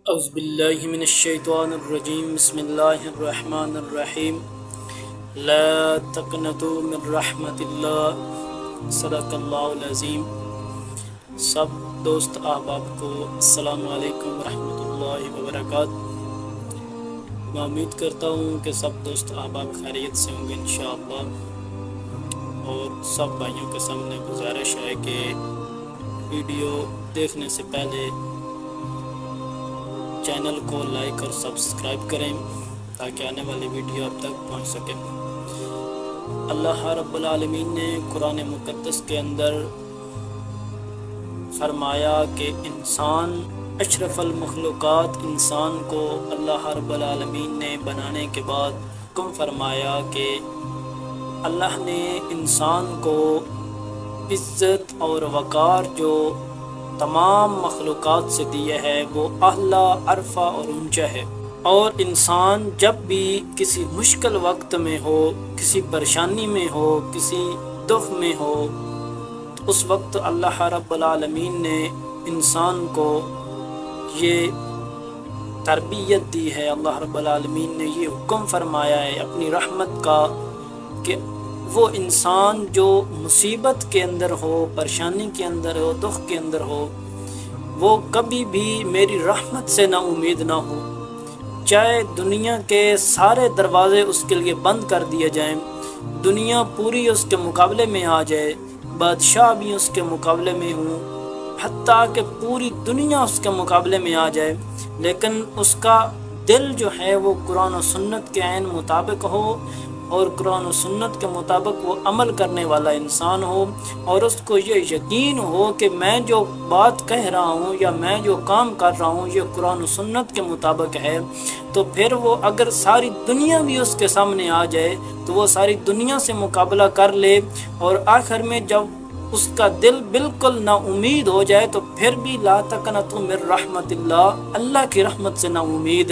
اعوذ باللہ من الشیطان الرجیم بسم اللہ الرحمن الرحیم لا تقنطوا من رحمت اللہ صدق اللہ العظیم۔ سب دوست احباب کو السلام علیکم ورحمۃ اللہ وبرکاتہ۔ میں امید کرتا ہوں کہ سب دوست احباب خیریت سے ہوں گے انشاءاللہ، اور سب بھائیوں کے سامنے گزارش ہے کہ ویڈیو دیکھنے سے پہلے چینل کو لائک اور سبسکرائب کریں تاکہ آنے والی ویڈیو اب تک پہنچ سکے۔ اللہ رب العالمین نے قرآن مقدس کے اندر فرمایا کہ انسان اشرف المخلوقات، انسان کو اللہ رب العالمین نے بنانے کے بعد حکم فرمایا کہ اللہ نے انسان کو عزت اور وقار جو تمام مخلوقات سے دیے ہے وہ اعلیٰ، عرفہ اور اونچا ہے، اور انسان جب بھی کسی مشکل وقت میں ہو، کسی پریشانی میں ہو، کسی دکھ میں ہو، تو اس وقت اللہ رب العالمین نے انسان کو یہ تربیت دی ہے۔ اللہ رب العالمین نے یہ حکم فرمایا ہے اپنی رحمت کا کہ وہ انسان جو مصیبت کے اندر ہو، پریشانی کے اندر ہو، دکھ کے اندر ہو، وہ کبھی بھی میری رحمت سے نا امید نہ ہو، چاہے دنیا کے سارے دروازے اس کے لیے بند کر دیے جائیں، دنیا پوری اس کے مقابلے میں آ جائے، بادشاہ بھی اس کے مقابلے میں ہوں، حتیٰ کہ پوری دنیا اس کے مقابلے میں آ جائے، لیکن اس کا دل جو ہے وہ قرآن و سنت کے عین مطابق ہو، اور قرآن و سنت کے مطابق وہ عمل کرنے والا انسان ہو، اور اس کو یہ یقین ہو کہ میں جو بات کہہ رہا ہوں یا میں جو کام کر رہا ہوں یہ قرآن و سنت کے مطابق ہے، تو پھر وہ اگر ساری دنیا بھی اس کے سامنے آ جائے تو وہ ساری دنیا سے مقابلہ کر لے، اور آخر میں جب اس کا دل بالکل نا امید ہو جائے تو پھر بھی لا تقنطوا من رحمت اللہ، اللہ کی رحمت سے نا امید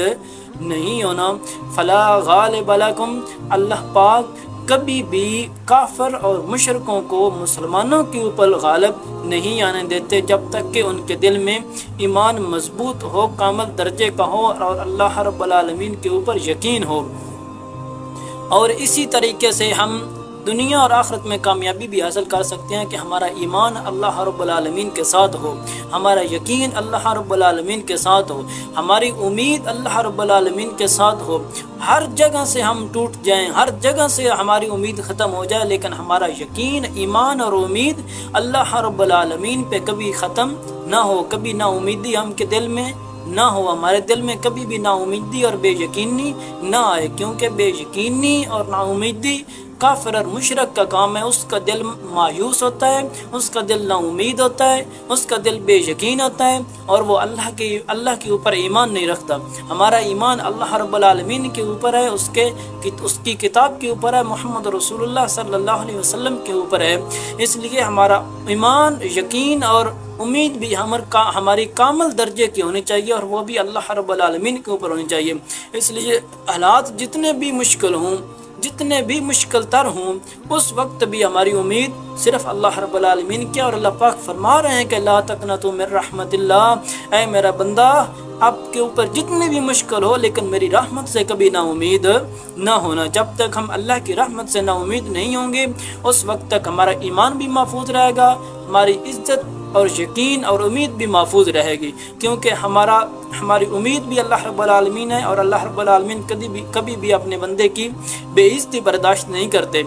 نہیں ہونا۔ فلا غالب لکم، اللہ پاک کبھی بھی کافر اور مشرکوں کو مسلمانوں کے اوپر غالب نہیں آنے دیتے جب تک کہ ان کے دل میں ایمان مضبوط ہو، کامل درجے کا ہو، اور اللہ رب العالمین کے اوپر یقین ہو۔ اور اسی طریقے سے ہم دنیا اور آخرت میں کامیابی بھی حاصل کر سکتے ہیں کہ ہمارا ایمان اللہ رب العالمین کے ساتھ ہو، ہمارا یقین اللہ رب العالمین کے ساتھ ہو، ہماری امید اللہ رب العالمین کے ساتھ ہو۔ ہر جگہ سے ہم ٹوٹ جائیں، ہر جگہ سے ہماری امید ختم ہو جائے، لیکن ہمارا یقین، ایمان اور امید اللہ رب العالمین پہ کبھی ختم نہ ہو، کبھی نا امیدی ہم کے دل میں نہ ہو، ہمارے دل میں کبھی بھی نا امیدی اور بے یقینی نہ آئے، کیونکہ بے یقینی اور نا امیدی کافر اور مشرک کا کام ہے۔ اس کا دل مایوس ہوتا ہے، اس کا دل نا امید ہوتا ہے، اس کا دل بے یقین ہوتا ہے، اور وہ اللہ کے اوپر ایمان نہیں رکھتا۔ ہمارا ایمان اللہ رب العالمین کے اوپر ہے، اس کی کتاب کے اوپر ہے، محمد رسول اللہ صلی اللہ علیہ وسلم کے اوپر ہے۔ اس لیے ہمارا ایمان، یقین اور امید بھی ہماری کامل درجے کی ہونی چاہیے، اور وہ بھی اللہ رب العالمین کے اوپر ہونی چاہیے۔ اس لیے حالات جتنے بھی مشکل ہوں، جتنے بھی مشکل تر ہوں، اس وقت بھی ہماری امید صرف اللہ رب العالمین کی، اور اللہ پاک فرما رہے ہیں کہ لا تقنطوا من رحمت اللہ، اے میرا بندہ آپ کے اوپر جتنی بھی مشکل ہو لیکن میری رحمت سے کبھی نا امید نہ ہونا۔ جب تک ہم اللہ کی رحمت سے نا امید نہیں ہوں گے اس وقت تک ہمارا ایمان بھی محفوظ رہے گا، ہماری عزت اور یقین اور امید بھی محفوظ رہے گی، کیونکہ ہماری امید بھی اللہ رب العالمین ہے، اور اللہ رب العالمین کبھی بھی اپنے بندے کی بے عزتی برداشت نہیں کرتے،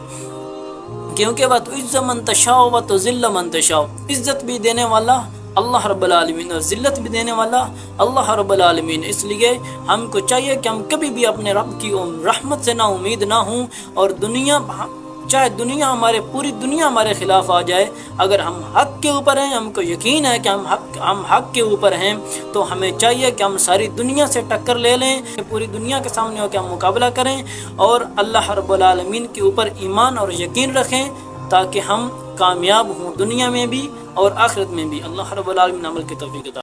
کیونکہ وَتُعِزُّ مَن تَشَاءُ وَتُذِلُّ مَن تَشَاءُ، عزت بھی دینے والا اللہ رب العالمین اور ذلت بھی دینے والا اللہ رب العالمین۔ اس لیے ہم کو چاہیے کہ ہم کبھی بھی اپنے رب کی رحمت سے نا امید نہ ہوں، اور چاہے پوری دنیا ہمارے خلاف آ جائے، اگر ہم حق کے اوپر ہیں، ہم کو یقین ہے کہ ہم حق کے اوپر ہیں، تو ہمیں چاہیے کہ ہم ساری دنیا سے ٹکر لے لیں، کہ پوری دنیا کے سامنے ہو کے ہم مقابلہ کریں، اور اللہ رب العالمین کے اوپر ایمان اور یقین رکھیں تاکہ ہم کامیاب ہوں دنیا میں بھی اور آخرت میں بھی۔ اللہ رب العالمین عمل کی توفیق عطا